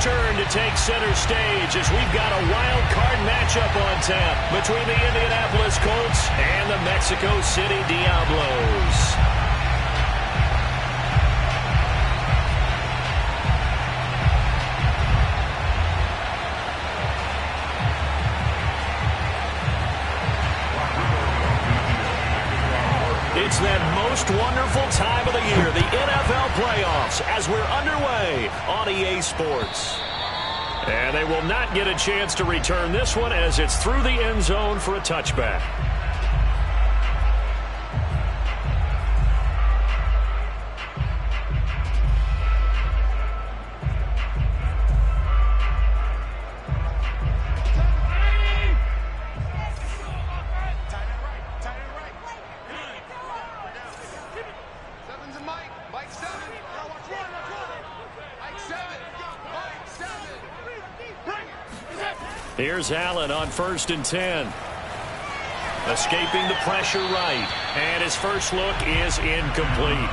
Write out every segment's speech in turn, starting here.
turn to take center stage as we've got a wild card matchup on tap between the Indianapolis Colts and the Mexico City Diablos. It's that most wonderful time of the year, the NFL playoffs, as we're underway on EA Sports. And they will not get a chance to return this one as it's through the end zone for a touchback. Here's Allen on 1st and 10. Escaping the pressure right. And his first look is incomplete.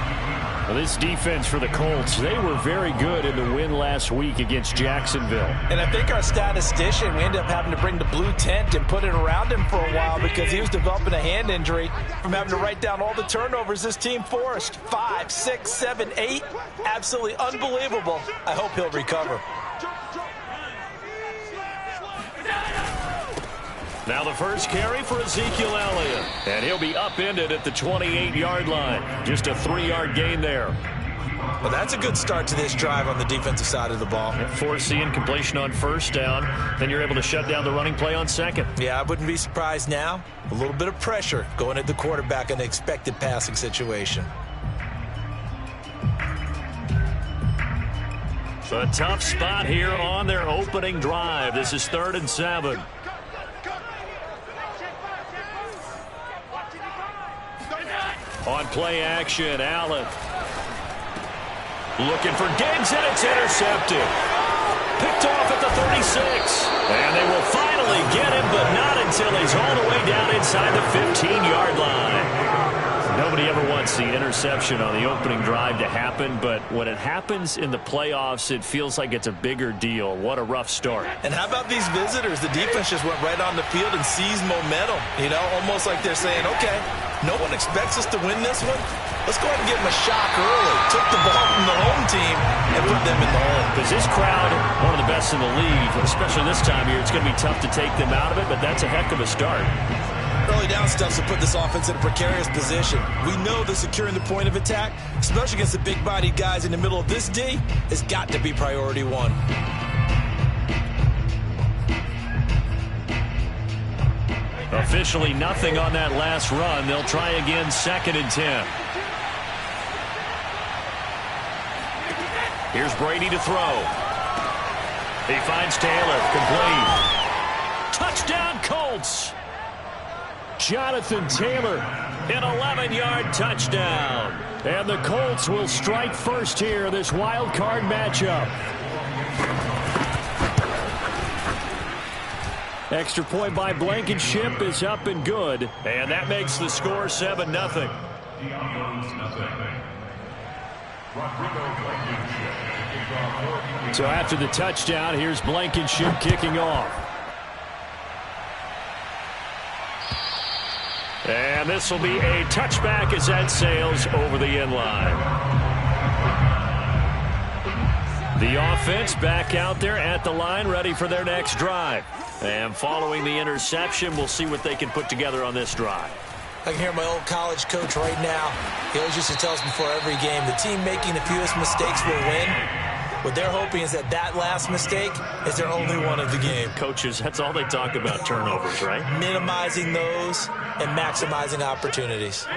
Well, this defense for the Colts, they were very good in the win last week against Jacksonville. And I think our statistician, we ended up having to bring the blue tent and put it around him for a while because he was developing a hand injury from having to write down all the turnovers this team forced. 5, 6, 7, 8. Absolutely unbelievable. I hope he'll recover. Now the first carry for Ezekiel Elliott. And he'll be upended at the 28-yard line. Just a 3-yard gain there. Well, that's a good start to this drive on the defensive side of the ball. Forcing incompletion on 1st down. Then you're able to shut down the running play on 2nd. Yeah, I wouldn't be surprised now. A little bit of pressure going at the quarterback in an expected passing situation. So a tough spot here on their opening drive. This is 3rd and 7. On play action, Allen. Looking for Diggs, and it's intercepted. Picked off at the 36. And they will finally get him, but not until he's all the way down inside the 15-yard line. Nobody ever wants the interception on the opening drive to happen, but when it happens in the playoffs, it feels like it's a bigger deal. What a rough start. And how about these visitors? The defense just went right on the field and seized momentum. You know, almost like they're saying, okay, no one expects us to win this one. Let's go ahead and give them a shock early. Took the ball from the home team and put them in the hole. Because this crowd, one of the best in the league, especially this time of year, it's going to be tough to take them out of it, but that's a heck of a start. Early down stuff to put this offense in a precarious position. We know that securing the point of attack, especially against the big-bodied guys in the middle of this D, has got to be priority one. Officially nothing on that last run. They'll try again 2nd and 10. Here's Brady to throw. He finds Taylor. Complete. Touchdown Colts. Jonathan Taylor, an 11-yard touchdown. And the Colts will strike first here, this wild card matchup. Extra point by Blankenship is up and good. And that makes the score 7-0. So after the touchdown, here's Blankenship kicking off. And this will be a touchback as that sails over the end line. The offense back out there at the line, ready for their next drive. And following the interception, we'll see what they can put together on this drive. I can hear my old college coach right now. He always used to tell us before every game, the team making the fewest mistakes will win. What they're hoping is that that last mistake is their only one of the game. Coaches, that's all they talk about, turnovers, right? Minimizing those and maximizing opportunities.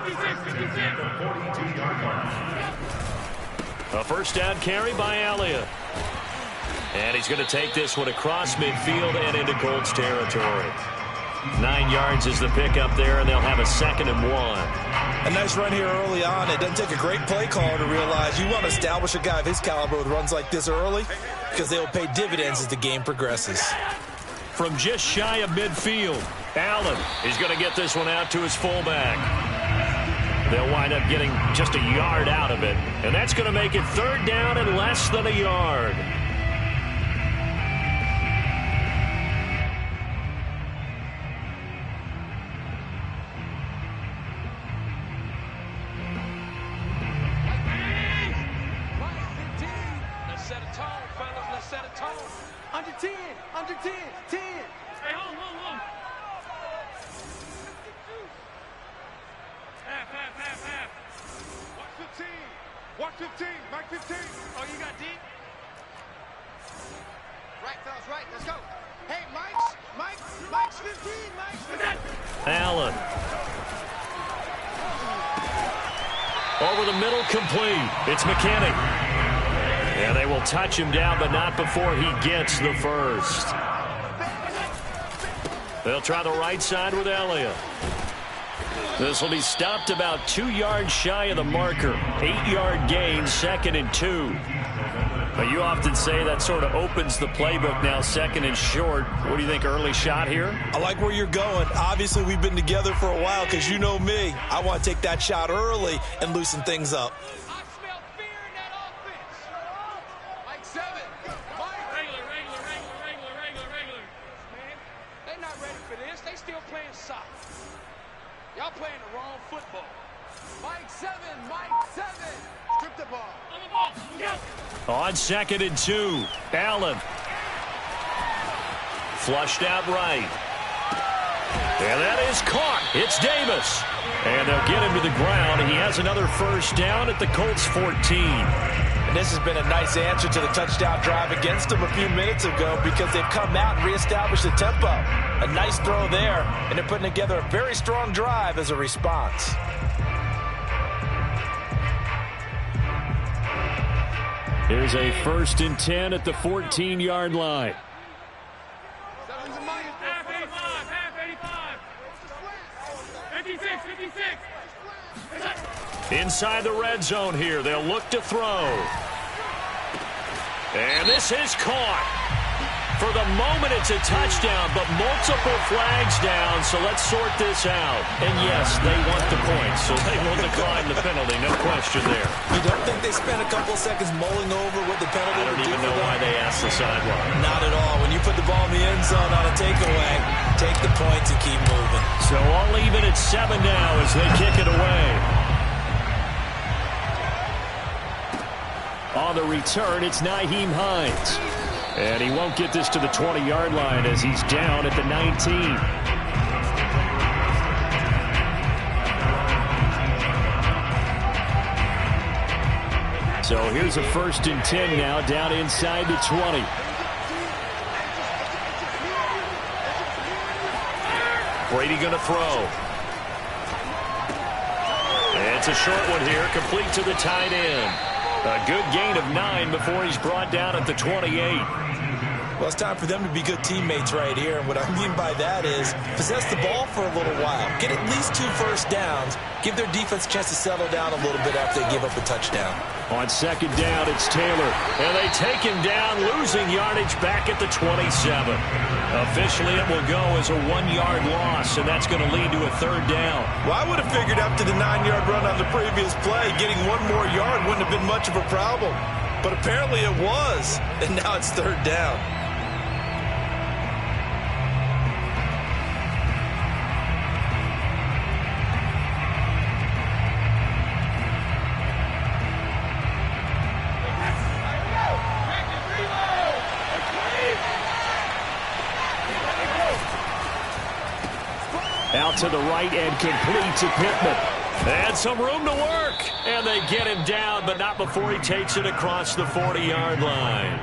A first down carry by Elliott. And he's going to take this one across midfield and into Colts territory. 9 yards is the pickup there, and they'll have a 2nd and 1. A nice run here early on. It doesn't take a great play caller to realize you want to establish a guy of his caliber with runs like this early because they will pay dividends as the game progresses. From just shy of midfield, Allen is going to get this one out to his fullback. They'll wind up getting just a yard out of it, and that's going to make it 3rd down and less than a yard. 10, under 10, 10. Hey, hold. Half. Watch 15. Mike 15. Oh, you got deep? Right, fellas, right. Let's go. Hey, Mike's 15. Mike's 15. Allen. Over the middle, complete. It's McKinney. And they will touch him down, but not before he gets the first. They'll try the right side with Elliott. This will be stopped about 2 yards shy of the marker. 8-yard gain, 2nd and 2. But you often say that sort of opens the playbook now, 2nd and short. What do you think, early shot here? I like where you're going. Obviously, we've been together for a while because you know me. I want to take that shot early and loosen things up. I smell fear in that offense. Mike 7. Mike. Regular. Man, they're not ready for this. They still playing soccer. Y'all playing the wrong football. Mike 7. Strip the ball. On the ball. Go. On 2nd and 2, Allen. Flushed out right. And that is caught. It's Davis. And they'll get him to the ground. He has another first down at the Colts 14. And this has been a nice answer to the touchdown drive against them a few minutes ago because they've come out and reestablished the tempo. A nice throw there, and they're putting together a very strong drive as a response. Here's a 1st and 10 at the 14-yard line. Half 85. 56. Inside the red zone here. They'll look to throw. And this is caught. For the moment, it's a touchdown, but multiple flags down, so let's sort this out. And yes, they want the points, so they will decline the penalty, no question there. You don't think they spent a couple seconds mulling over what the penalty I would don't do even for know them? why they asked the sideline. Not at all. When you put the ball in the end zone on a takeaway, take the points and keep moving. So all even at 7 now as they kick it away. On the return, it's Nyheim Hines. And he won't get this to the 20-yard line as he's down at the 19. So here's a 1st and 10 now, down inside the 20. Brady going to throw. It's a short one here, complete to the tight end. A good gain of 9 before he's brought down at the 28. Well, it's time for them to be good teammates right here. And what I mean by that is possess the ball for a little while. Get at least 2 first downs. Give their defense a chance to settle down a little bit after they give up a touchdown. On 2nd down, it's Taylor. And they take him down, losing yardage back at the 27. Officially, it will go as a 1-yard loss, and that's going to lead to a 3rd down. Well, I would have figured after the 9-yard run on the previous play, getting 1 more yard wouldn't have been much of a problem. But apparently it was, and now it's 3rd down. Out to the right and complete to Pittman. And some room to work. And they get him down, but not before he takes it across the 40-yard line.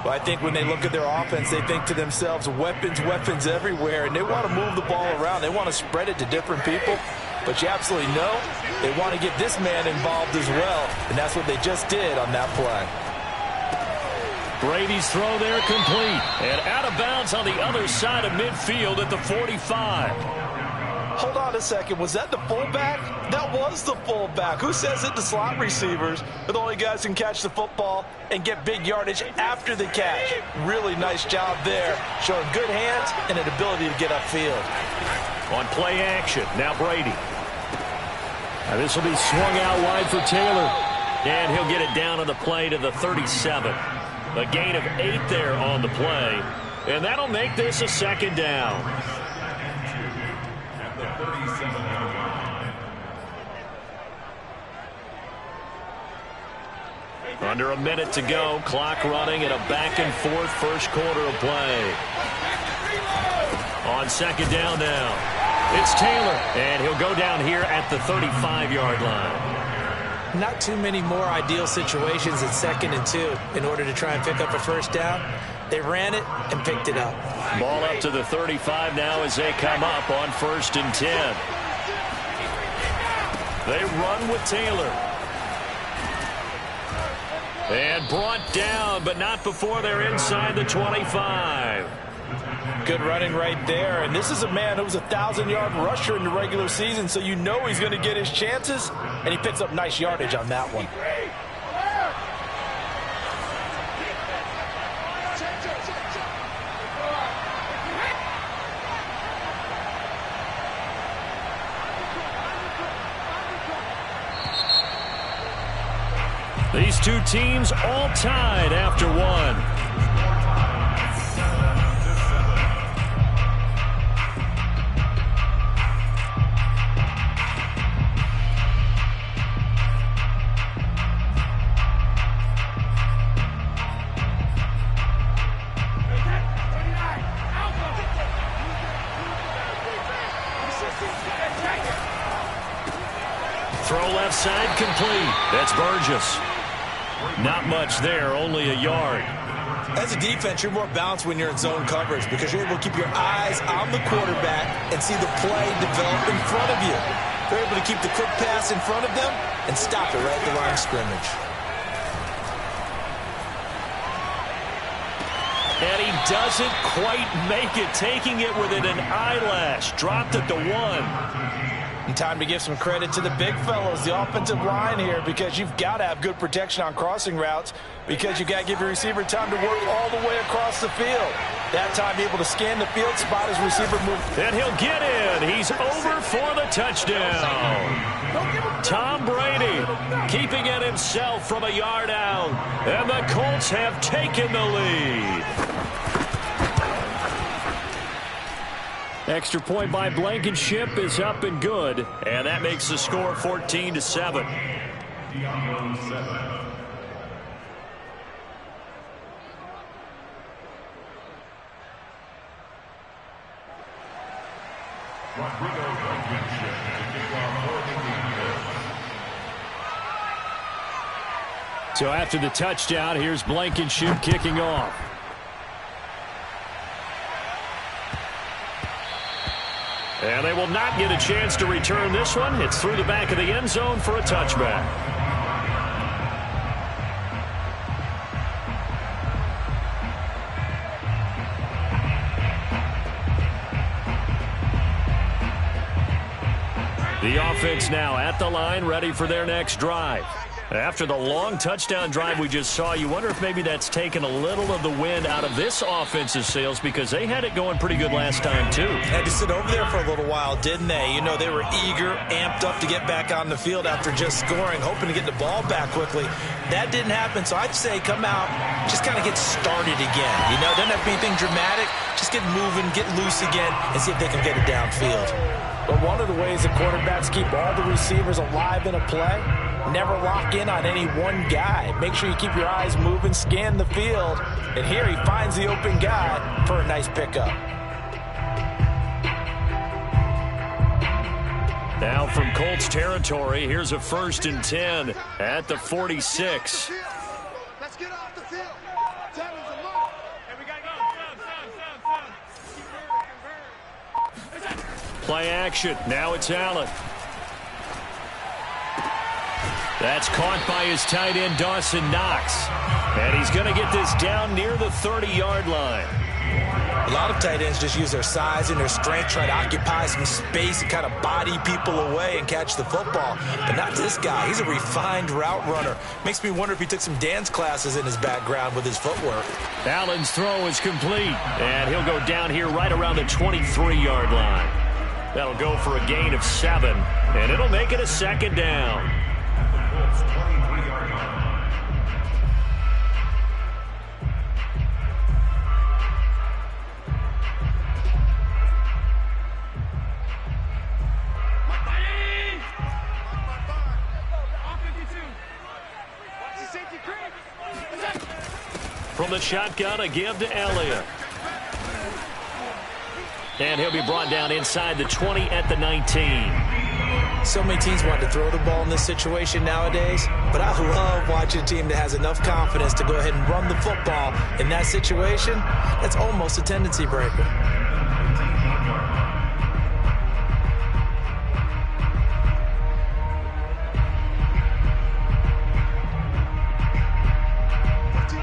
Well, I think when they look at their offense, they think to themselves, weapons everywhere, and they want to move the ball around. They want to spread it to different people. But you absolutely know they want to get this man involved as well, and that's what they just did on that play. Brady's throw there complete. And out of bounds on the other side of midfield at the 45. Hold on a second. Was that the fullback? That was the fullback. Who says it? The slot receivers are the only guys who can catch the football and get big yardage after the catch. Really nice job there, showing good hands and an ability to get upfield. On play action, now Brady. Now this will be swung out wide for Taylor. And he'll get it down on the play to the 37. A gain of 8 there on the play. And that'll make this a 2nd down. Under a minute to go, clock running in a back-and-forth first quarter of play. On second down now, it's Taylor, and he'll go down here at the 35-yard line. Not too many more ideal situations at 2nd and 2 in order to try and pick up a first down. They ran it and picked it up. Ball up to the 35 now as they come up on 1st and 10. They run with Taylor. And brought down, but not before they're inside the 25. Good running right there. And this is a man who was a 1,000-yard rusher in the regular season, so you know he's going to get his chances, and he picks up nice yardage on that one. These two teams all tied after one. Throw left side complete. That's Burgess. Not much there, only a yard. As a defense, you're more balanced when you're in zone coverage because you're able to keep your eyes on the quarterback and see the play develop in front of you. They're able to keep the quick pass in front of them and stop it right at the line of scrimmage. And he doesn't quite make it, taking it within an eyelash. Dropped at the 1. And time to give some credit to the big fellows, the offensive line here, because you've got to have good protection on crossing routes because you've got to give your receiver time to work all the way across the field. That time, able to scan the field, spot his receiver move. And he'll get in. He's over for the touchdown. Tom Brady keeping it himself from a yard out. And the Colts have taken the lead. Extra point by Blankenship is up and good, and that makes the score 14-7. So after the touchdown, here's Blankenship kicking off. And they will not get a chance to return this one. It's through the back of the end zone for a touchback. The offense now at the line, ready for their next drive. After the long touchdown drive we just saw, you wonder if maybe that's taken a little of the wind out of this offense's sails because they had it going pretty good last time, too. Had to sit over there for a little while, didn't they? You know, they were eager, amped up to get back on the field after just scoring, hoping to get the ball back quickly. That didn't happen, so I'd say come out, just kind of get started again. You know, doesn't have to be anything dramatic. Just get moving, get loose again, and see if they can get it downfield. But one of the ways that quarterbacks keep all the receivers alive in a play, never lock in on any one guy. Make sure you keep your eyes moving, scan the field. And here he finds the open guy for a nice pickup. Now from Colts territory, here's a 1st and 10 at the 46. Let's get off the field. Tell us a look. Hey, we gotta go. Play action. Now it's Allen. That's caught by his tight end, Dawson Knox. And he's going to get this down near the 30-yard line. A lot of tight ends just use their size and their strength, try to occupy some space and kind of body people away and catch the football. But not this guy. He's a refined route runner. Makes me wonder if he took some dance classes in his background with his footwork. Allen's throw is complete. And he'll go down here right around the 23-yard line. That'll go for a gain of 7. And it'll make it a 2nd down. Watch the safety creep. from the shotgun, a give to Elliott. And he'll be brought down inside the 20 at the 19. So many teams want to throw the ball in this situation nowadays, but I love watching a team that has enough confidence to go ahead and run the football in that situation. That's almost a tendency breaker.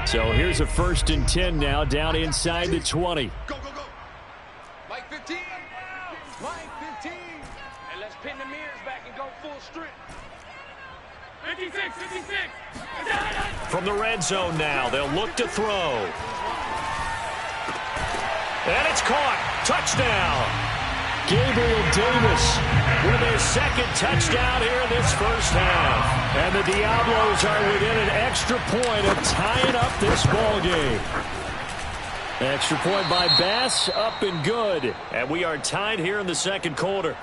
So here's a 1st and 10 now, down inside the 20. Go, go, go. Mike 15. Mike 15. And let's pin the mirrors back and go full strip. 56, 56. From the red zone now, they'll look to throw. And it's caught. Touchdown. Gabriel Davis with his 2nd touchdown here in this first half. And the Diablos are within an extra point of tying up this ball game. Extra point by Bass, up and good. And we are tied here in the 2nd quarter.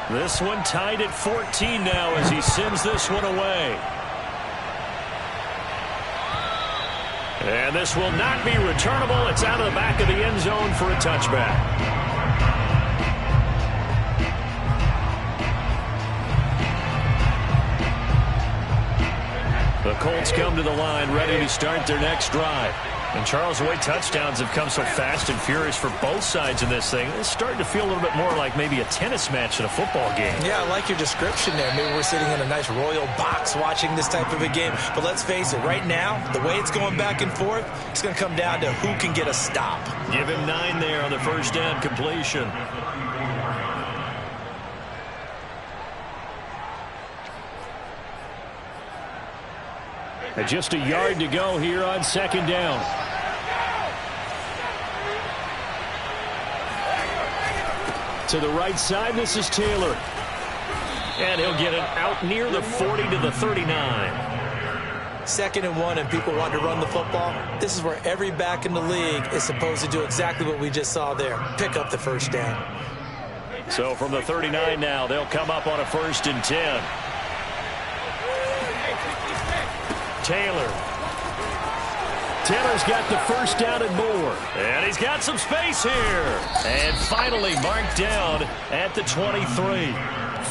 This one tied at 14 now as he sends this one away. And this will not be returnable. It's out of the back of the end zone for a touchback. The Colts come to the line ready to start their next drive. And Charles, the way touchdowns have come so fast and furious for both sides in this thing, it's starting to feel a little bit more like maybe a tennis match in a football game. Yeah, I like your description there. Maybe we're sitting in a nice royal box watching this type of a game. But let's face it, right now, the way it's going back and forth, it's going to come down to who can get a stop. Give him 9 there on the first down completion. And just a yard to go here on 2nd down. To the right side, this is Taylor. And he'll get it out near the 40 to the 39. 2nd and 1, and people want to run the football. This is where every back in the league is supposed to do exactly what we just saw there. Pick up the first down. So from the 39 now, they'll come up on a 1st and 10. Taylor's got the first down and more. And he's got some space here. And finally marked down at the 23.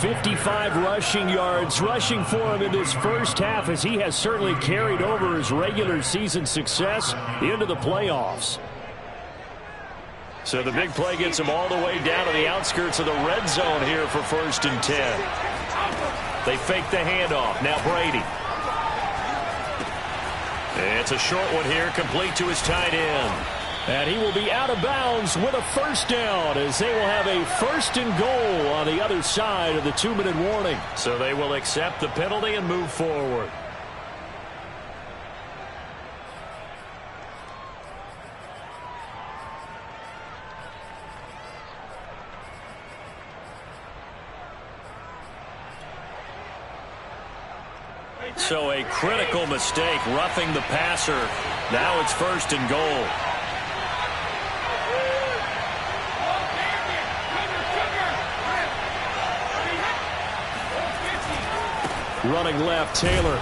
55 rushing yards rushing for him in this first half, as he has certainly carried over his regular season success into the playoffs. So the big play gets him all the way down to the outskirts of the red zone here for 1st and 10. They fake the handoff. Now Brady. It's a short one here, complete to his tight end. And he will be out of bounds with a first down, as they will have a 1st and goal on the other side of the 2-minute warning. So they will accept the penalty and move forward. So a critical mistake, roughing the passer. Now it's 1st and goal. Running left, Taylor.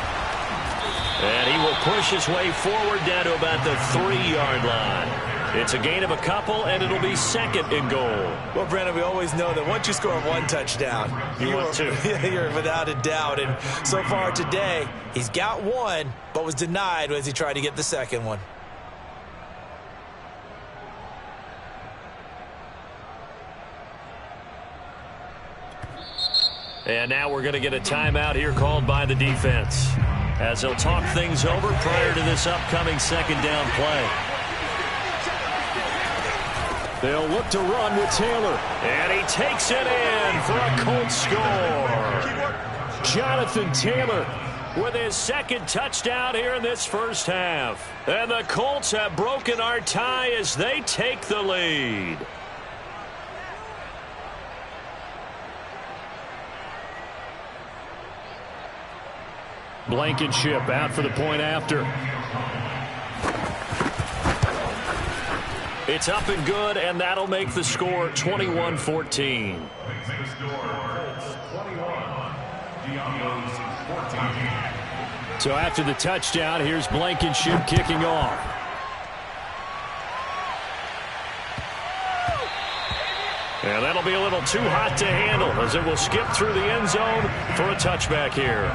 And he will push his way forward down to about the 3-yard line. It's a gain of a couple, and it'll be 2nd and goal. Well, Brandon, we always know that once you score 1 touchdown, you're without a doubt. And so far today, he's got 1, but was denied as he tried to get the 2nd one. And now we're going to get a timeout here called by the defense, as they'll talk things over prior to this upcoming 2nd down play. They'll look to run with Taylor. And he takes it in for a Colts score. Jonathan Taylor with his 2nd touchdown here in this first half. And the Colts have broken our tie as they take the lead. Blankenship out for the point after. It's up and good, and that'll make the score 21-14. So after the touchdown, here's Blankenship kicking off. And that'll be a little too hot to handle as it will skip through the end zone for a touchback here.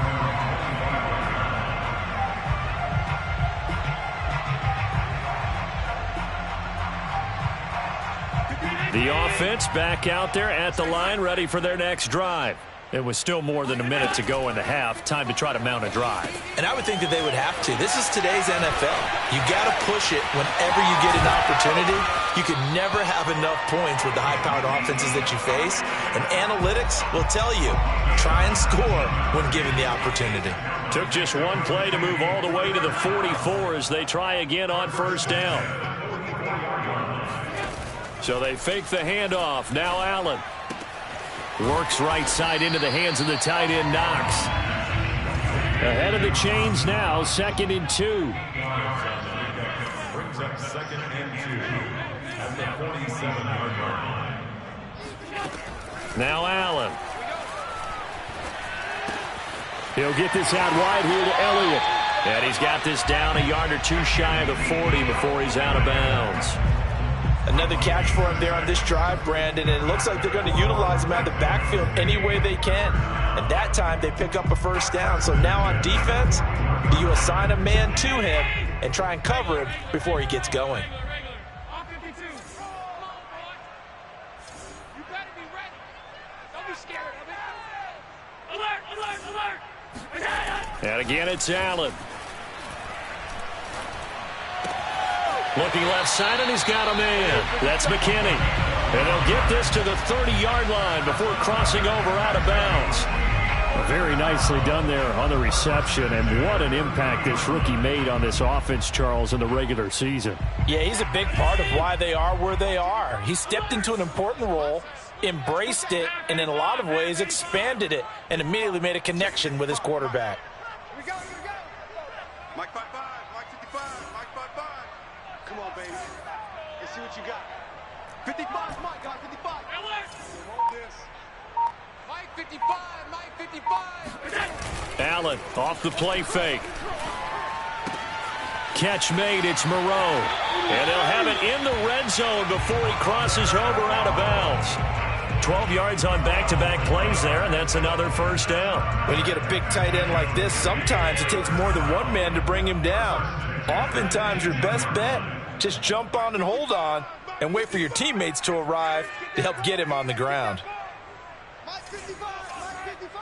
The offense back out there at the line, ready for their next drive. It was still more than a minute to go in the half. Time to try to mount a drive. And I would think that they would have to. This is today's NFL. You got to push it whenever you get an opportunity. You can never have enough points with the high-powered offenses that you face. And analytics will tell you, try and score when given the opportunity. Took just one play to move all the way to the 44 as they try again on first down. So they fake the handoff. Now Allen. Works right side into the hands of the tight end, Knox. Ahead of the chains now, 2nd and 2. Brings up 2nd and 2 at the 47-yard line. Now Allen. He'll get this out wide here to Elliott. And he's got this down a yard or two shy of the 40 before he's out of bounds. Another catch for him there on this drive, Brandon, and it looks like they're going to utilize him out of the backfield any way they can. And that time they pick up a first down. So now on defense, do you assign a man to him and try and cover him before he gets going? On 52. You better be ready. Don't be scared of it. Alert, alert, alert. And again, it's Allen. Looking left side, and he's got a man. That's McKinney. And he'll get this to the 30-yard line before crossing over out of bounds. Very nicely done there on the reception, and what an impact this rookie made on this offense, Charles, in the regular season. Yeah, he's a big part of why they are where they are. He stepped into an important role, embraced it, and in a lot of ways expanded it, and immediately made a connection with his quarterback. Here we go, here we go. Mike 5-5, Mike 55, Mike 5-5. Come on, baby. Let's see what you got. 55, Mike, got 55. Hold this. Mike 55, Mike 55. Allen off the play fake. Catch made, it's Moreau. And he'll have it in the red zone before he crosses over out of bounds. 12 yards on back-to-back plays there, and that's another first down. When you get a big tight end like this, sometimes it takes more than one man to bring him down. Oftentimes, your best bet, just jump on and hold on and wait for your teammates to arrive to help get him on the ground. Mike 55, Mike 55.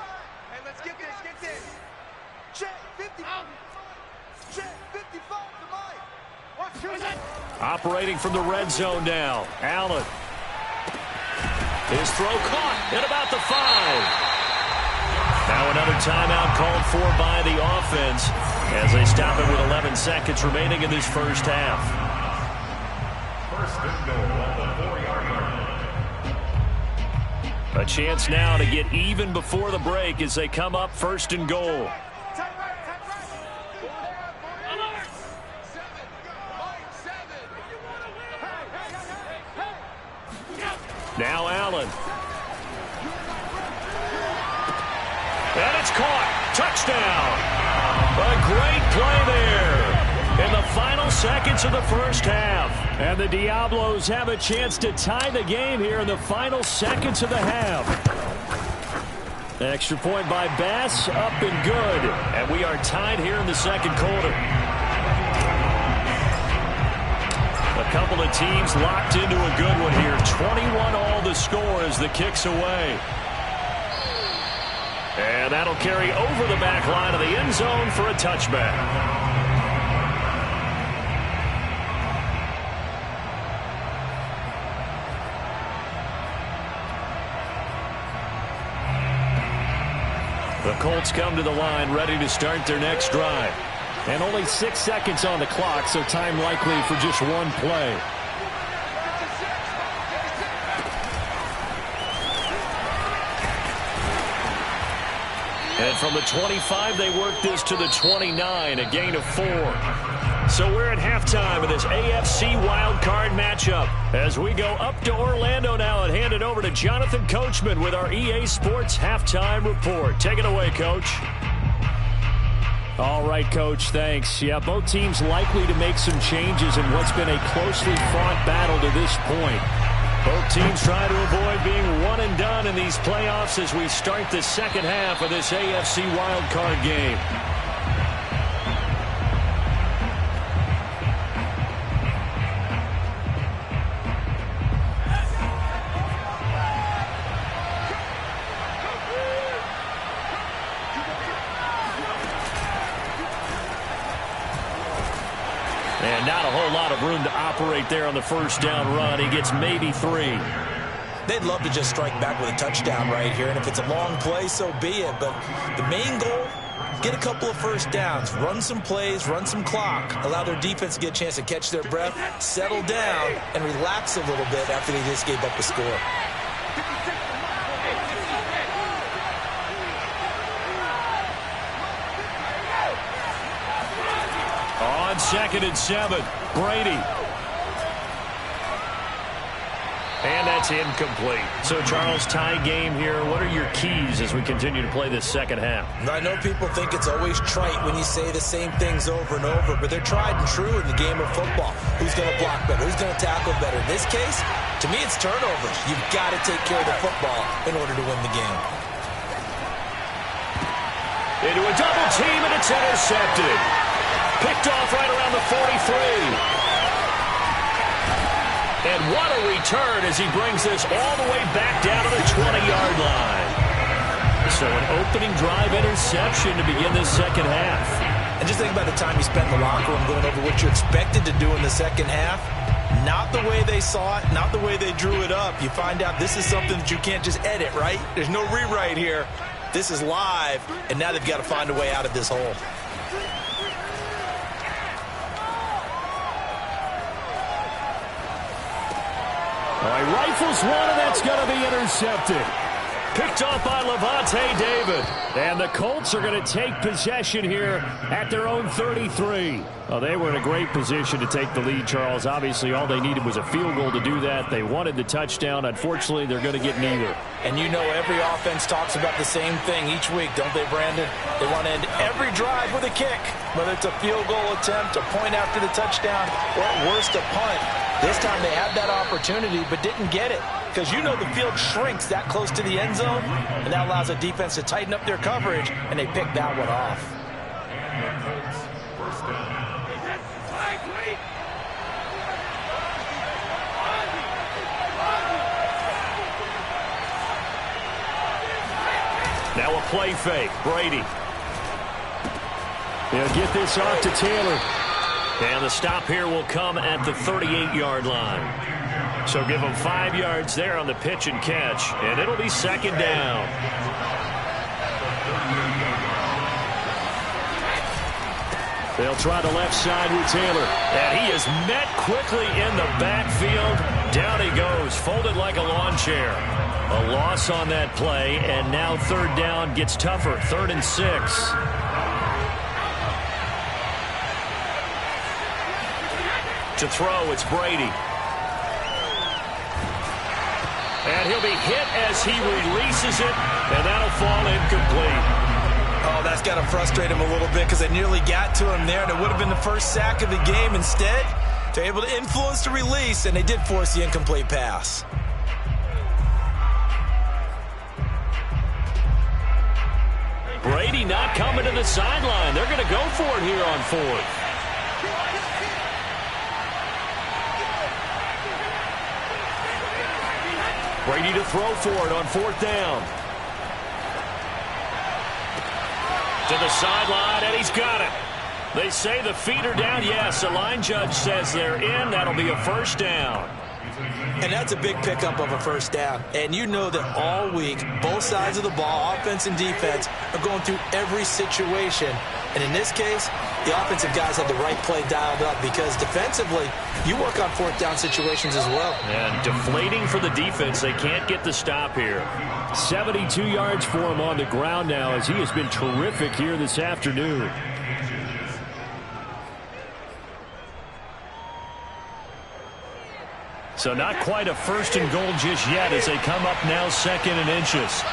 Hey, let's get this. Check 55. Check 55 to Mike. Watch your Operating from the red zone now. Allen. His throw caught at about the 5. Now another timeout called for by the offense as they stop it with 11 seconds remaining in this first half. First and goal at the 4-yard line. A chance now to get even before the break as they come up first and goal. Now Allen. And it's caught. Touchdown. A great play there in the final seconds of the first half. And the Diablos have a chance to tie the game here in the final seconds of the half. Extra point by Bass, up and good. And we are tied here in the second quarter. A couple of teams locked into a good one here. 21 all the score as the kick's away. And that'll carry over the back line of the end zone for a touchback. The Colts come to the line ready to start their next drive. And only 6 seconds on the clock, so time likely for just one play. And from the 25, they work this to the 29, a gain of 4. So we're at halftime of this AFC wildcard matchup as we go up to Orlando now and hand it over to Jonathan Coachman with our EA Sports halftime report. Take it away, Coach. All right, Coach, thanks. Yeah, both teams likely to make some changes in what's been a closely fought battle to this point. Both teams trying to avoid being one and done in these playoffs as we start the second half of this AFC wildcard game. And not a whole lot of room to operate there on the first down run. He gets maybe 3. They'd love to just strike back with a touchdown right here, and if it's a long play, so be it. But the main goal, get a couple of first downs, run some plays, run some clock, allow their defense to get a chance to catch their breath, settle down, and relax a little bit after they just gave up a score. On 2nd and 7, Brady. And that's incomplete. So, Charles, tie game here. What are your keys as we continue to play this second half? I know people think it's always trite when you say the same things over and over, but they're tried and true in the game of football. Who's going to block better? Who's going to tackle better? In this case, to me, it's turnovers. You've got to take care of the football in order to win the game. Into a double team, and it's intercepted. Picked off right around the 43. And what a return as he brings this all the way back down to the 20-yard line. So an opening drive interception to begin this second half. And just think about the time you spent in the locker room going over what you expected to do in the second half. Not the way they saw it, not the way they drew it up. You find out this is something that you can't just edit, right? There's no rewrite here. This is live, and now they've got to find a way out of this hole. All right, rifles one, and that's going to be intercepted. Picked off by Lavonte David. And the Colts are going to take possession here at their own 33. Well, they were in a great position to take the lead, Charles. Obviously, all they needed was a field goal to do that. They wanted the touchdown. Unfortunately, they're going to get neither. And you know every offense talks about the same thing each week, don't they, Brandon? They want to end every drive with a kick, whether it's a field goal attempt, a point after the touchdown, or at worst a punt. This time they had that opportunity but didn't get it because you know the field shrinks that close to the end zone, and that allows the defense to tighten up their coverage, and they picked that one off. Now a play fake. Brady. He'll get this off to Taylor. And the stop here will come at the 38-yard line. So give them 5 yards there on the pitch and catch, and it'll be second down. They'll try the left side with Taylor. And he is met quickly in the backfield. Down he goes, folded like a lawn chair. A loss on that play, and now third down gets tougher. 3rd and 6. To throw, it's Brady. And he'll be hit as he releases it, and that'll fall incomplete. Oh, that's got to frustrate him a little bit because they nearly got to him there, and it would have been the first sack of the game. Instead, they're able to influence the release, and they did force the incomplete pass. Brady not coming to the sideline. They're going to go for it here on 4th. Brady to throw for it on 4th down. To the sideline, and he's got it. They say the feet are down. Yes, the line judge says they're in. That'll be a first down. And that's a big pickup of a first down. And you know that all week, both sides of the ball, offense and defense, are going through every situation. And in this case, the offensive guys had the right play dialed up because defensively, you work on 4th down situations as well. And deflating for the defense. They can't get the stop here. 72 yards for him on the ground now as he has been terrific here this afternoon. So not quite a 1st and goal just yet as they come up now 2nd and inches.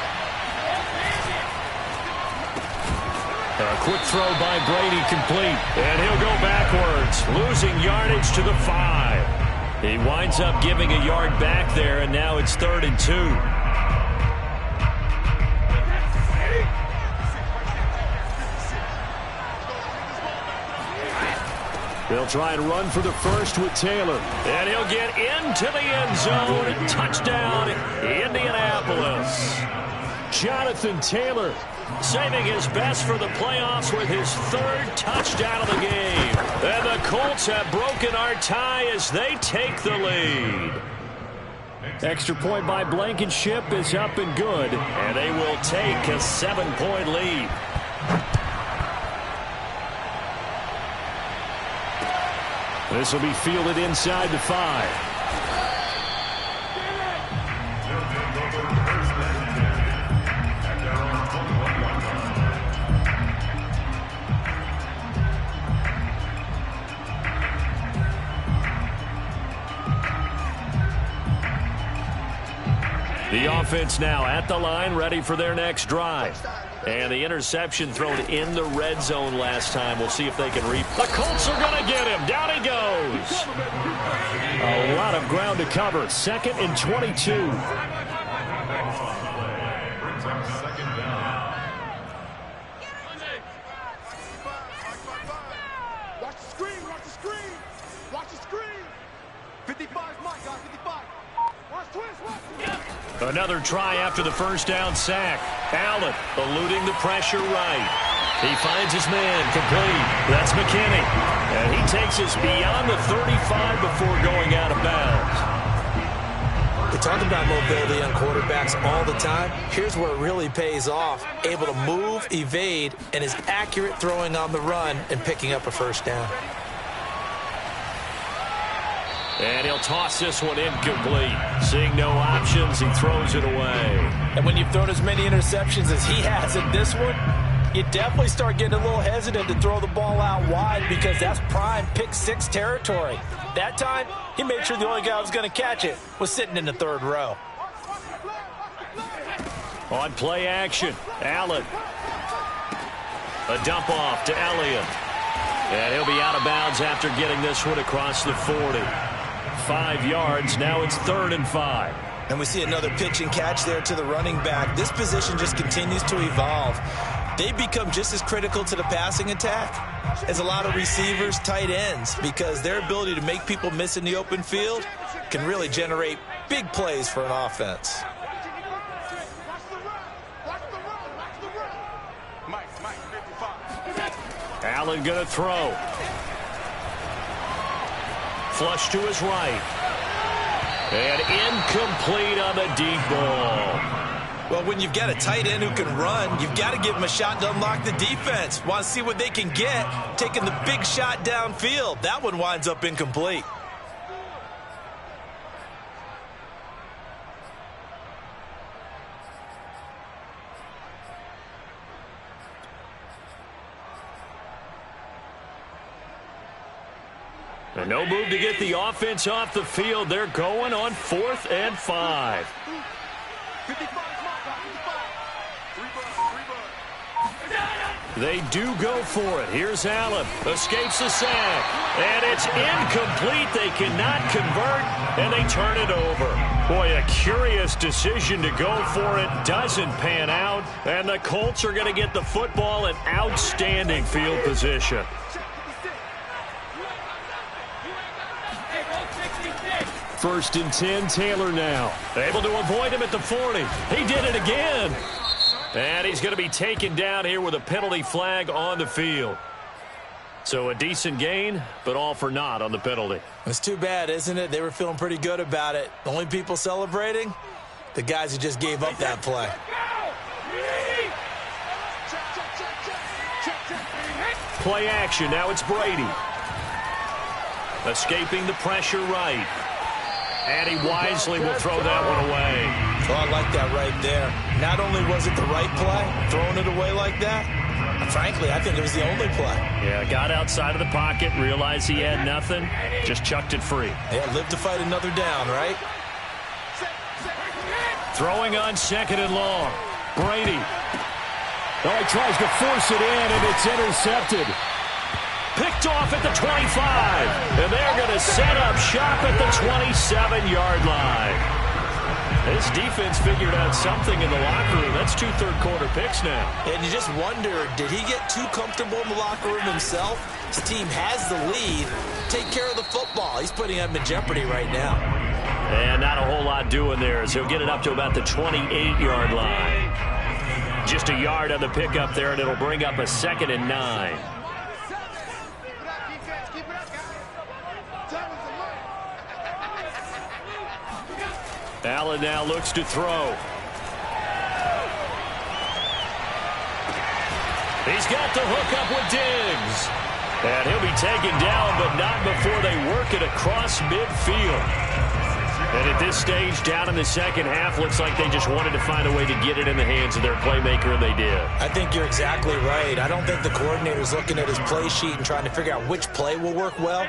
A quick throw by Brady complete. And he'll go backwards, losing yardage to the 5. He winds up giving a yard back there, and now it's 3rd and 2. They'll try and run for the first with Taylor. And he'll get into the end zone. Touchdown, Indianapolis. Jonathan Taylor saving his best for the playoffs with his 3rd touchdown of the game. And the Colts have broken our tie as they take the lead. Extra point by Blankenship is up and good. And they will take a 7-point lead. This will be fielded inside the 5. The offense now at the line, ready for their next drive. And the interception thrown in the red zone last time. We'll see if they can The Colts are going to get him. Down he goes. A lot of ground to cover. 2nd and 22. Watch the screen, watch the screen. Watch the screen. 55, my guy, 55. Watch twist, watch. Another try after the first down sack. Allen eluding the pressure right. He finds his man complete. That's McKinney. And he takes us beyond the 35 before going out of bounds. We talk about mobility on quarterbacks all the time. Here's where it really pays off. Able to move, evade, and is accurate throwing on the run and picking up a first down. And he'll toss this one incomplete. Seeing no options, he throws it away. And when you've thrown as many interceptions as he has in this one, you definitely start getting a little hesitant to throw the ball out wide because that's prime pick 6 territory. That time, he made sure the only guy who was going to catch it was sitting in the 3rd row. On play action, Allen. A dump off to Elliott. And he'll be out of bounds after getting this one across the 40. 5 yards, now it's 3rd and 5. And we see another pitch and catch there to the running back. This position just continues to evolve. They become just as critical to the passing attack as a lot of receivers, tight ends, because their ability to make people miss in the open field can really generate big plays for an offense. Allen going to throw. Flush to his right. And incomplete on the deep ball. Well, when you've got a tight end who can run, you've got to give him a shot to unlock the defense. Want to see what they can get, taking the big shot downfield. That one winds up incomplete. And no move to get the offense off the field. They're going on 4th and 5. 55, They do go for it. Here's Allen. Escapes the sack. And it's incomplete. They cannot convert, and they turn it over. Boy, a curious decision to go for it. Doesn't pan out. And the Colts are going to get the football in outstanding field position. First and 10, Taylor now. Able to avoid him at the 40. He did it again. And he's going to be taken down here with a penalty flag on the field. So a decent gain, but all for naught on the penalty. It's too bad, isn't it? They were feeling pretty good about it. The only people celebrating, the guys who just gave up that play. Play action. Now it's Brady. Escaping the pressure right. And he wisely will throw that one away. Oh, I like that right there. Not only was it the right play, throwing it away like that, frankly, I think it was the only play. Yeah, got outside of the pocket, realized he had nothing, just chucked it free. Yeah, live to fight another down, right? Throwing on 2nd and long. Brady. Oh, he tries to force it in, and it's intercepted. Picked off at the 25. And they're going to set up shop at the 27-yard line. This defense figured out something in the locker room. That's 2 third-quarter picks now. And you just wonder, did he get too comfortable in the locker room himself? His team has the lead. Take care of the football. He's putting them in jeopardy right now. And not a whole lot doing there as he'll get it up to about the 28-yard line. Just a yard on the pickup there, and it'll bring up a 2nd and 9. Allen now looks to throw. He's got the hook up with Diggs. And he'll be taken down, but not before they work it across midfield. And at this stage, down in the second half, looks like they just wanted to find a way to get it in the hands of their playmaker, and they did. I think you're exactly right. I don't think the coordinator's looking at his play sheet and trying to figure out which play will work well.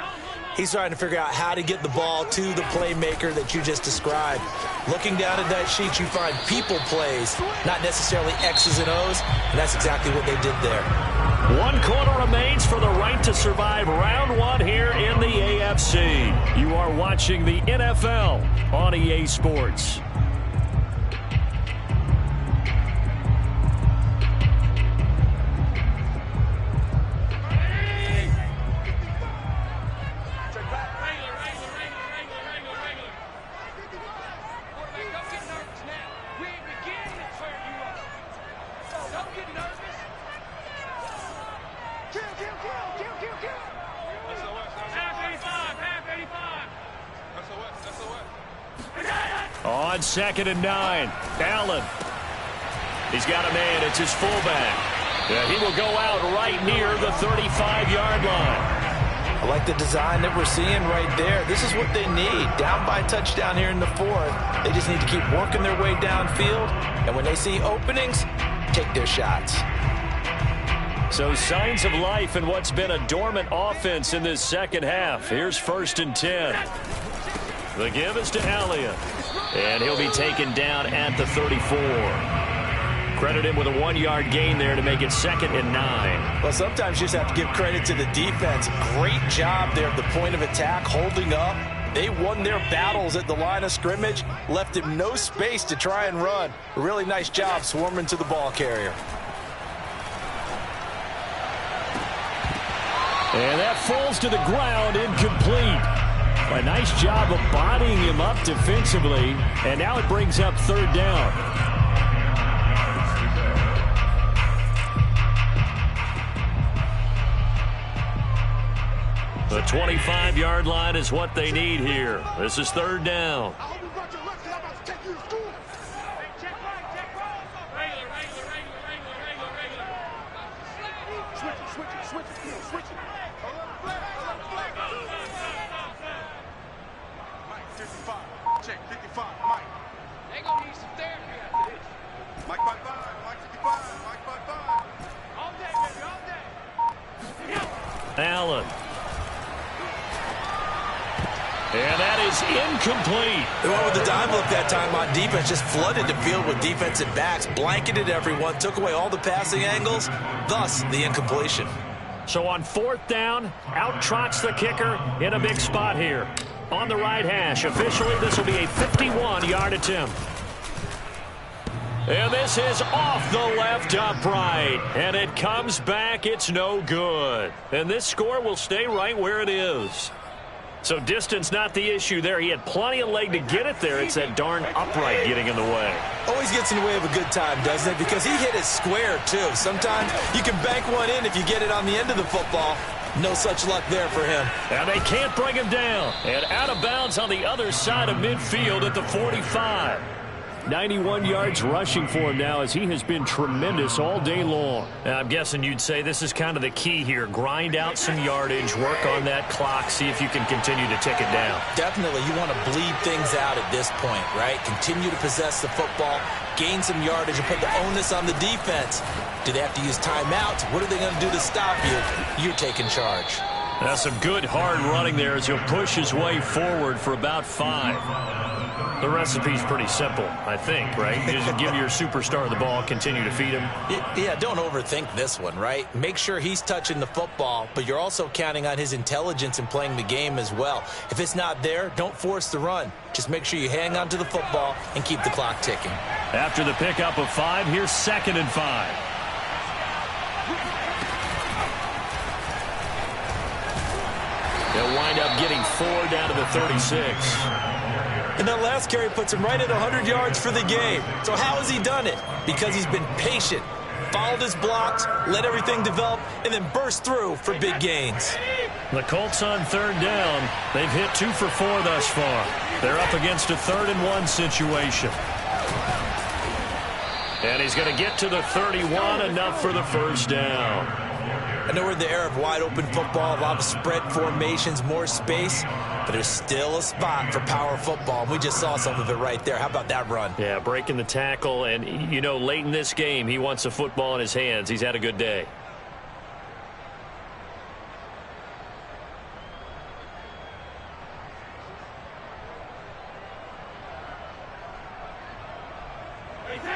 He's trying to figure out how to get the ball to the playmaker that you just described. Looking down at that sheet, you find people plays, not necessarily X's and O's, and that's exactly what they did there. 1 quarter remains for the right to survive round 1 here in the AFC. You are watching the NFL on EA Sports. On 2nd and 9, Allen. He's got a man. It's his fullback. He will go out right near the 35-yard line. I like the design that we're seeing right there. This is what they need. Down by touchdown here in the 4th. They just need to keep working their way downfield. And when they see openings, take their shots. So signs of life in what's been a dormant offense in this second half. Here's 1st and 10. The give is to Elliott. And he'll be taken down at the 34. Credit him with a 1-yard gain there to make it 2nd and 9. Well, sometimes you just have to give credit to the defense. Great job there at the point of attack, holding up. They won their battles at the line of scrimmage, left him no space to try and run. A really nice job swarming to the ball carrier. And that falls to the ground, incomplete. A nice job of bodying him up defensively, and now it brings up 3rd down. The 25-yard line is what they need here. This is 3rd down. Allen. And that is incomplete. They went with the dime look that time on defense. Just flooded the field with defensive backs. Blanketed everyone. Took away all the passing angles. Thus, the incompletion. So on 4th down, out trots the kicker in a big spot here. On the right hash. Officially, this will be a 51-yard attempt. And this is off the left upright. And it comes back. It's no good. And this score will stay right where it is. So distance not the issue there. He had plenty of leg to get it there. It's that darn upright getting in the way. Always gets in the way of a good time, doesn't it? Because he hit it square, too. Sometimes you can bank one in if you get it on the end of the football. No such luck there for him. And they can't bring him down. And out of bounds on the other side of midfield at the 45. 91 yards rushing for him now as he has been tremendous all day long. And I'm guessing you'd say this is kind of the key here. Grind out some yardage, work on that clock, see if you can continue to tick it down. Definitely. You want to bleed things out at this point, right? Continue to possess the football, gain some yardage, and put the onus on the defense. Do they have to use timeouts? What are they going to do to stop you? You're taking charge. That's some good hard running there as he'll push his way forward for about 5. The recipe's pretty simple, I think, right? Just give your superstar the ball, continue to feed him. Yeah, don't overthink this one, right? Make sure he's touching the football, but you're also counting on his intelligence in playing the game as well. If it's not there, don't force the run. Just make sure you hang on to the football and keep the clock ticking. After the pickup of 5, here's 2nd and 5. They'll wind up getting 4 down to the 36. And that last carry puts him right at 100 yards for the game. So how has he done it? Because he's been patient, followed his blocks, let everything develop, and then burst through for big gains. The Colts on 3rd down. They've hit 2 for 4 thus far. They're up against a 3rd and 1 situation. And he's going to get to the 31, enough for the first down. I know we're in the era of wide-open football, a lot of spread formations, more space, but there's still a spot for power football. We just saw some of it right there. How about that run? Yeah, breaking the tackle, and, you know, late in this game, he wants the football in his hands. He's had a good day.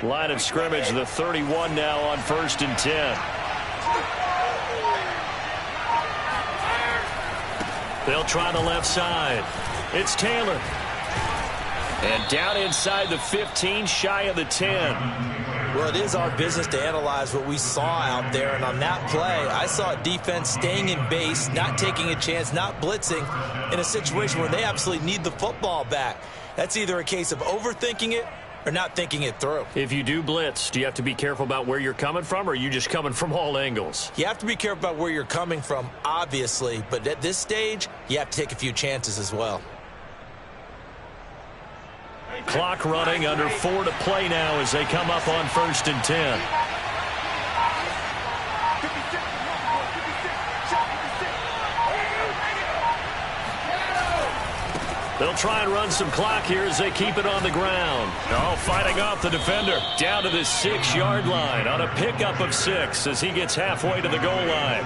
Line of scrimmage, the 31 now on 1st and 10. They'll try the left side. It's Taylor. And down inside the 15, shy of the 10. Well, it is our business to analyze what we saw out there. And on that play, I saw a defense staying in base, not taking a chance, not blitzing in a situation where they absolutely need the football back. That's either a case of overthinking it or not thinking it through. If you do blitz, do you have to be careful about where you're coming from, or are you just coming from all angles? You have to be careful about where you're coming from, obviously, but at this stage, you have to take a few chances as well. Clock running, under 4 to play now as they come up on 1st and 10. They'll try and run some clock here as they keep it on the ground. Oh, fighting off the defender down to the 6-yard line on a pickup of 6 as he gets halfway to the goal line.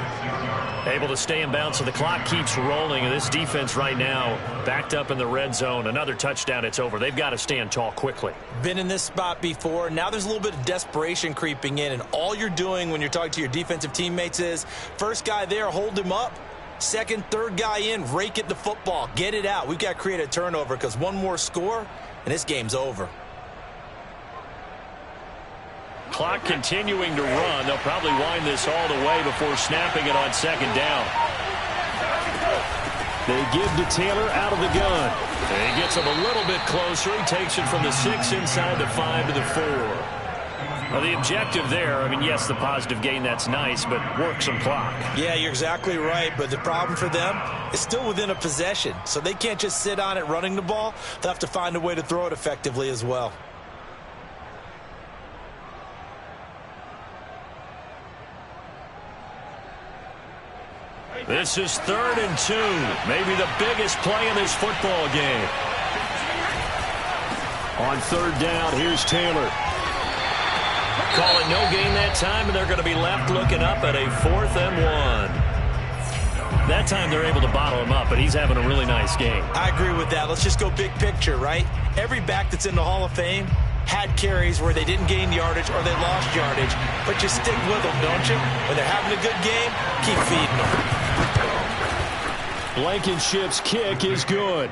Able to stay in bounds, so the clock keeps rolling. And this defense right now backed up in the red zone. Another touchdown, it's over. They've got to stand tall quickly. Been in this spot before. Now there's a little bit of desperation creeping in, and all you're doing when you're talking to your defensive teammates is first guy there, hold him up. Second, third guy in, rake at the football. Get it out. We've got to create a turnover because one more score, and this game's over. Clock continuing to run. They'll probably wind this all the way before snapping it on 2nd down. They give to Taylor out of the gun. And he gets him a little bit closer. He takes it from the 6 inside the 5 to the 4. Well, the objective there, I mean, yes, the positive gain, that's nice, but work some clock. Yeah, you're exactly right, but the problem for them is still within a possession, so they can't just sit on it running the ball. They'll have to find a way to throw it effectively as well. This is 3rd and 2, maybe the biggest play in this football game. On 3rd down, here's Taylor. Call it no gain that time, and they're going to be left looking up at a 4th and 1. That time they're able to bottle him up, but he's having a really nice game. I agree with that. Let's just go big picture, right? Every back that's in the Hall of Fame had carries where they didn't gain yardage or they lost yardage, but you stick with them, don't you? When they're having a good game, keep feeding them. Blankenship's kick is good.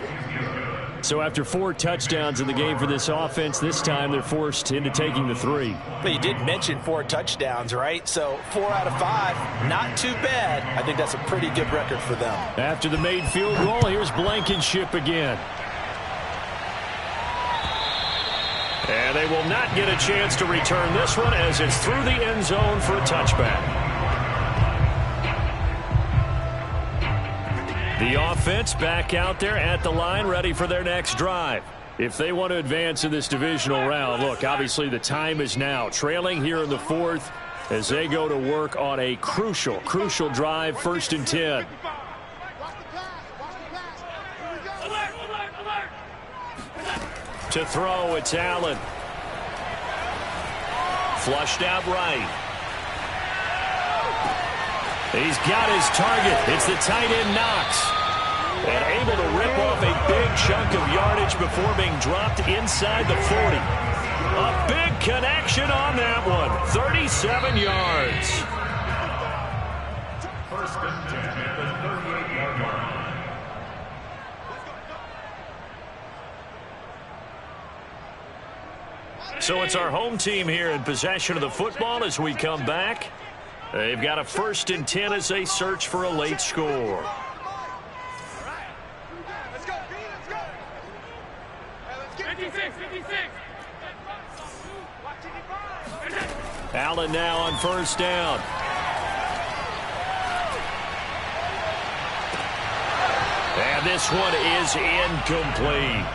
So after 4 touchdowns in the game for this offense, this time they're forced into taking the 3. But you did mention 4 touchdowns, right? So 4 out of 5, not too bad. I think that's a pretty good record for them. After the made field goal, here's Blankenship again. And they will not get a chance to return this one as it's through the end zone for a touchback. The offense back out there at the line, ready for their next drive. If they want to advance in this divisional round, look, obviously the time is now. Trailing here in the 4th as they go to work on a crucial drive, 1st and 10. To throw, it's Allen. Flushed out right. He's got his target. It's the tight end Knox. And able to rip off a big chunk of yardage before being dropped inside the 40. A big connection on that one. 37 yards. First and 10 at the 38-yard line. So it's our home team here in possession of the football as we come back. They've got a 1st and 10 as they search for a late score. Let's go, B, let's go. Hey, let's get 56, 56. Allen now on 1st down. And this one is incomplete.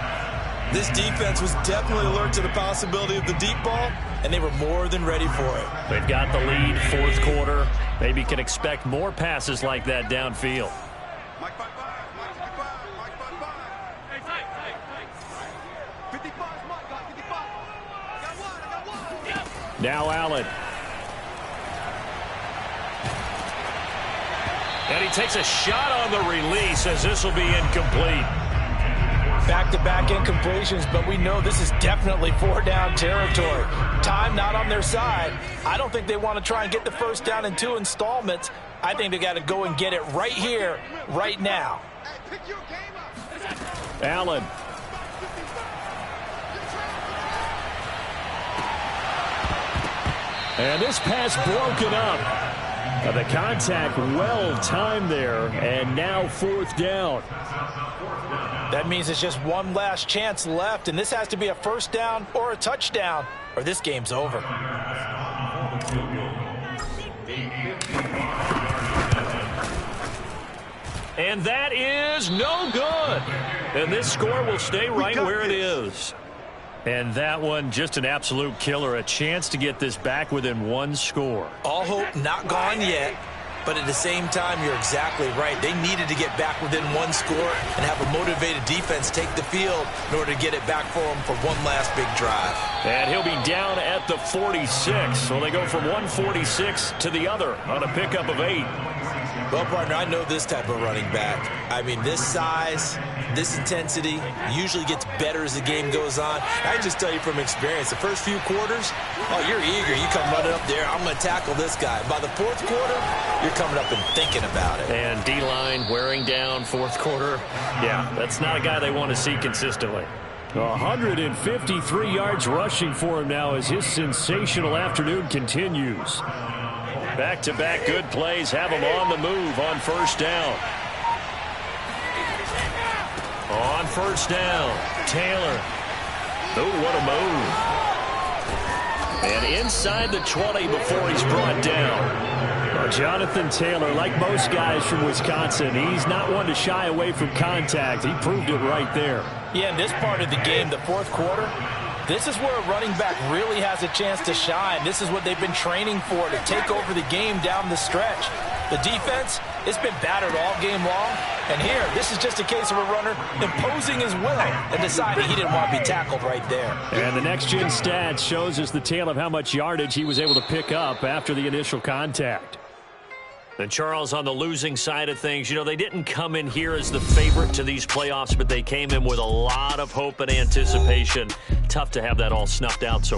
This defense was definitely alert to the possibility of the deep ball, and they were more than ready for it. They've got the lead, 4th quarter. Maybe can expect more passes like that downfield. Mike 55, Mike 55, Mike 55. Hey, tight, tight, tight. 55, Mike, got 55. I got one. Now Allen. And he takes a shot on the release as this will be incomplete. Back-to-back incompletions, but we know this is definitely 4-down territory. Time not on their side. I don't think they want to try and get the 1st down in 2 installments. I think they got to go and get it right here, right now. Hey, pick your game up. Allen. And this pass broken up. The contact well timed there, and now 4th down. That means it's just one last chance left, and this has to be a 1st down or a touchdown, or this game's over. And that is no good. And this score will stay right where it is. And that one, just an absolute killer. A chance to get this back within 1 score. All hope not gone yet, but at the same time, you're exactly right. They needed to get back within 1 score and have a motivated defense take the field in order to get it back for them for one last big drive. And he'll be down at the 46. So they go from 146 to the other on a pickup of 8. Well, partner, I know this type of running back. I mean, this size, this intensity usually gets better as the game goes on. I can just tell you from experience, the first few quarters, oh, you're eager. You come running up there, I'm going to tackle this guy. By the 4th quarter, you're coming up and thinking about it. And D-line wearing down 4th quarter. Yeah, that's not a guy they want to see consistently. 153 yards rushing for him now as his sensational afternoon continues. Back-to-back good plays have him on the move on 1st down. On 1st down, Taylor. Oh, what a move. And inside the 20 before he's brought down. Jonathan Taylor, like most guys from Wisconsin, he's not one to shy away from contact. He proved it right there. Yeah, in this part of the game, the 4th quarter, this is where a running back really has a chance to shine. This is what they've been training for, to take over the game down the stretch. The defense, it's been battered all game long. And here, this is just a case of a runner imposing his will and deciding he didn't want to be tackled right there. And the next-gen stats shows us the tale of how much yardage he was able to pick up after the initial contact. And Charles, on the losing side of things, you know, they didn't come in here as the favorite to these playoffs, but they came in with a lot of hope and anticipation. Tough to have that all snuffed out so